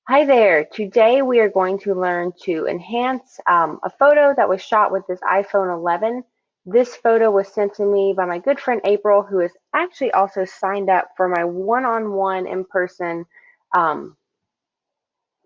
Hi there. Today we are going to learn to enhance a photo that was shot with this iPhone 11. This photo was sent to me by my good friend April, who is actually also signed up for my one-on-one in-person, um,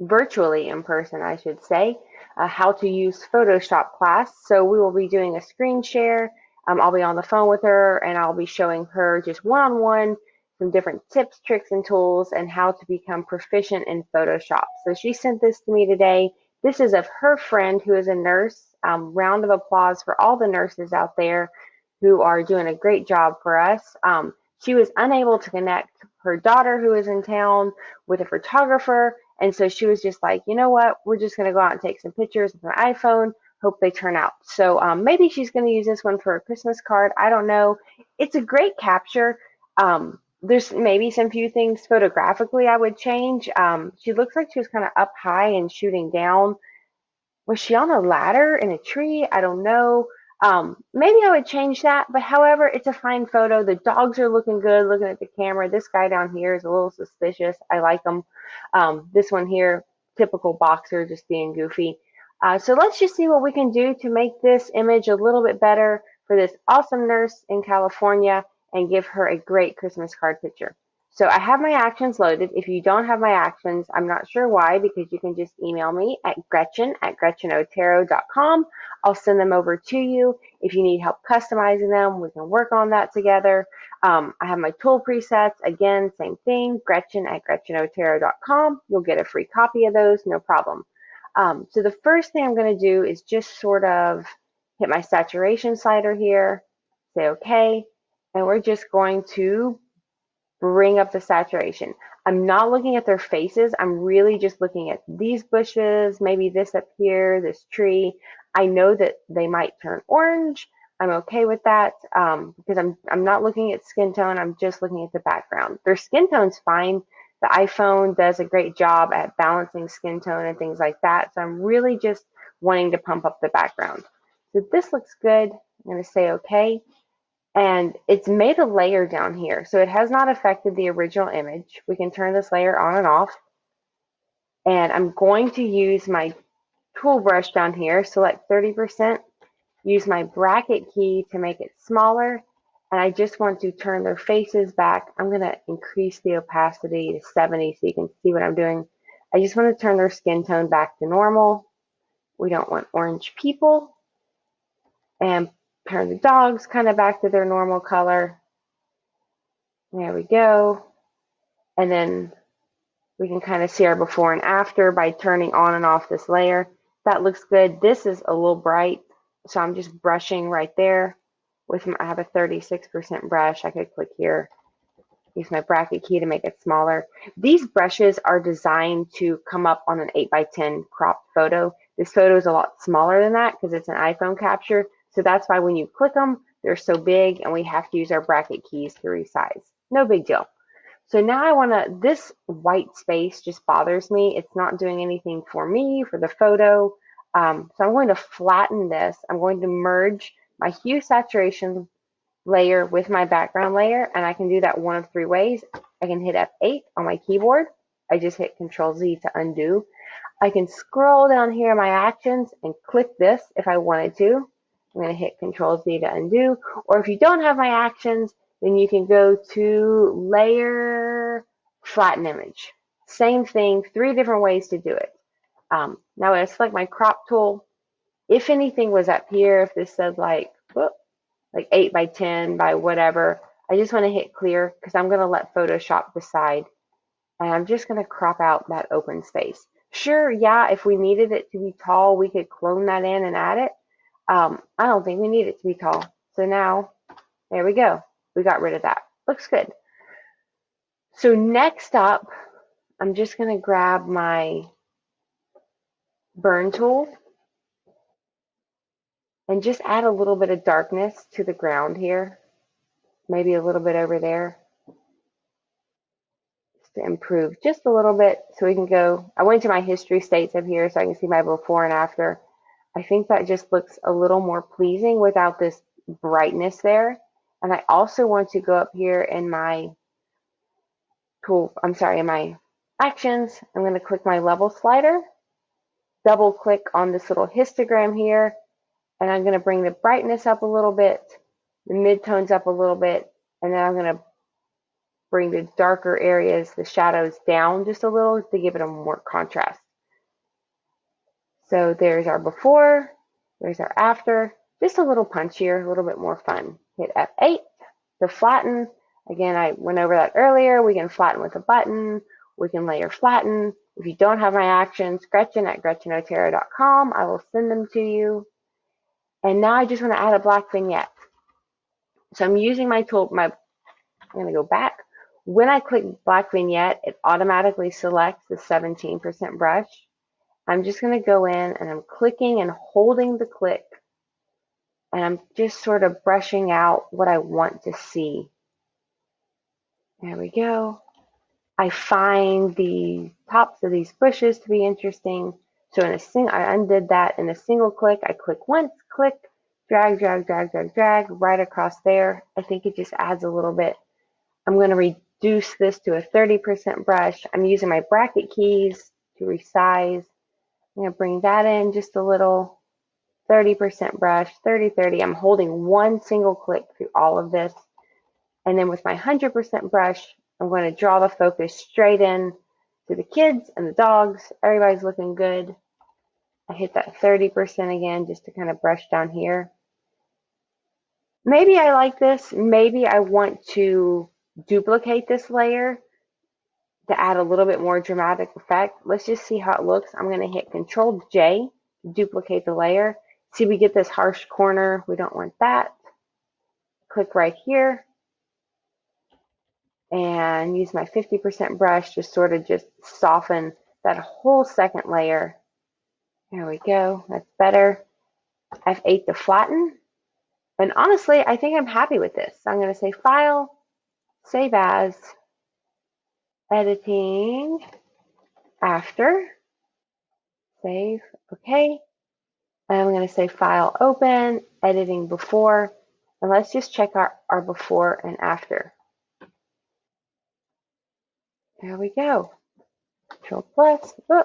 virtually in person, I should say, how to use Photoshop class. So we will be doing a screen share. I'll be on the phone with her and I'll be showing her just one-on-one some different tips, tricks, and tools and how to become proficient in Photoshop. So she sent this to me today. This is of her friend who is a nurse. Round of applause for all the nurses out there who are doing a great job for us. She was unable to connect her daughter who is in town with a photographer, and so she was just like, you know what, we're just going to go out and take some pictures with an iPhone, hope they turn out. So maybe she's going to use this one for a Christmas card. I don't know. It's a great capture. There's maybe some few things photographically I would change. She looks like she was kind of up high and shooting down. Was she on a ladder in a tree? I don't know. Maybe I would change that, but however, it's a fine photo. The dogs are looking good looking at the camera. This guy down here is a little suspicious. I like him. This one here, typical boxer, just being goofy. So let's just see what we can do to make this image a little bit better for this awesome nurse in California and give her a great Christmas card picture. So I have my actions loaded. If you don't have my actions, I'm not sure why, because you can just email me at gretchen@gretchenotero.com. I'll send them over to you. If you need help customizing them, we can work on that together. I have my tool presets. Again, same thing, gretchen@gretchenotero.com. You'll get a free copy of those, no problem. So the first thing I'm going to do is just sort of hit my saturation slider here, say OK, and we're just going to bring up the saturation. I'm not looking at their faces. I'm really just looking at these bushes, maybe this up here, this tree. I know that they might turn orange. I'm okay with that because I'm not looking at skin tone. I'm just looking at the background. Their skin tone's fine. The iPhone does a great job at balancing skin tone and things like that. So I'm really just wanting to pump up the background. So this looks good. I'm going to say okay, and it's made a layer down here, so it has not affected the original image. We can turn this layer on and off, and I'm going to use my tool brush down here, select 30%, use my bracket key to make it smaller, and I just want to turn their faces back. I'm going to increase the opacity to 70 so you can see what I'm doing. I just want to turn their skin tone back to normal. We don't want orange people, and turn the dogs kind of back to their normal color. There we go. And then we can kind of see our before and after by turning on and off this layer. That looks good. This is a little bright, so I'm just brushing right there. I have a 36% brush. I could click here, use my bracket key to make it smaller. These brushes are designed to come up on an 8x10 cropped photo. This photo is a lot smaller than that because it's an iPhone capture. So that's why when you click them, they're so big and we have to use our bracket keys to resize. No big deal. So now I want to, this white space just bothers me. It's not doing anything for me, for the photo. So I'm going to flatten this. I'm going to merge my hue saturation layer with my background layer, and I can do that one of three ways. I can hit F8 on my keyboard. I just hit Control Z to undo. I can scroll down here in my actions and click this if I wanted to. I'm going to hit Control Z to undo. Or if you don't have my actions, then you can go to Layer, Flatten Image. Same thing, three different ways to do it. Now when I select my crop tool, if anything was up here, if this said like 8x10 by whatever, I just want to hit clear because I'm going to let Photoshop decide. And I'm just going to crop out that open space. Sure, yeah, if we needed it to be tall, we could clone that in and add it. I don't think we need it to be tall. So now, there we go. We got rid of that. Looks good. So next up, I'm just going to grab my burn tool and just add a little bit of darkness to the ground here. Maybe a little bit over there. To improve just a little bit so we can go. I went to my history states up here so I can see my before and after. I think that just looks a little more pleasing without this brightness there. And I also want to go up here in my tool, I'm sorry, in my Actions, I'm going to click my level slider, double click on this little histogram here, and I'm going to bring the brightness up a little bit, the midtones up a little bit, and then I'm going to bring the darker areas, the shadows down just a little to give it a more contrast. So there's our before, there's our after, just a little punchier, a little bit more fun. Hit F8 to flatten. Again, I went over that earlier. We can flatten with a button. We can layer flatten. If you don't have my actions, Gretchen at GretchenOtero.com. I will send them to you. And now I just want to add a black vignette. So I'm using my tool, I'm going to go back. When I click black vignette, it automatically selects the 17% brush. I'm just going to go in and I'm clicking and holding the click. And I'm just sort of brushing out what I want to see. There we go. I find the tops of these bushes to be interesting. So I undid that in a single click. I click once, click, drag, drag, drag, drag, drag, right across there. I think it just adds a little bit. I'm going to reduce this to a 30% brush. I'm using my bracket keys to resize. I'm going to bring that in just a little. 30% brush, 30, 30. I'm holding one single click through all of this. And then with my 100% brush, I'm going to draw the focus straight in to the kids and the dogs. Everybody's looking good. I hit that 30% again just to kind of brush down here. Maybe I like this. Maybe I want to duplicate this layer to add a little bit more dramatic effect. Let's just see how it looks. I'm going to hit Control J to duplicate the layer. See, we get this harsh corner. We don't want that. Click right here and use my 50% brush to sort of just soften that whole second layer. There we go. That's better. F8 to flatten. And honestly, I think I'm happy with this. So I'm going to say File, Save As, Editing, After, Save, OK. And I'm going to say File, Open, Editing Before. And let's just check our before and after. There we go. Control plus. Oh.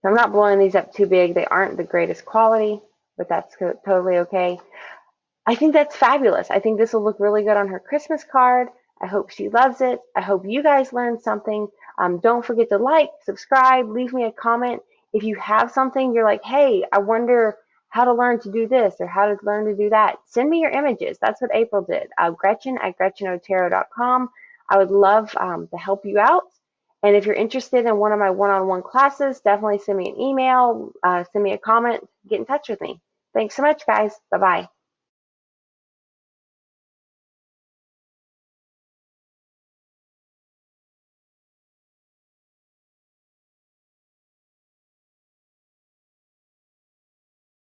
I'm not blowing these up too big. They aren't the greatest quality, but that's totally okay. I think that's fabulous. I think this will look really good on her Christmas card. I hope she loves it. I hope you guys learned something. Don't forget to like, subscribe, leave me a comment. If you have something you're like, hey, I wonder how to learn to do this or how to learn to do that, send me your images. That's what April did. Gretchen at GretchenOtero.com. I would love to help you out. And if you're interested in one of my one-on-one classes, definitely send me an email, send me a comment, get in touch with me. Thanks so much, guys. Bye-bye.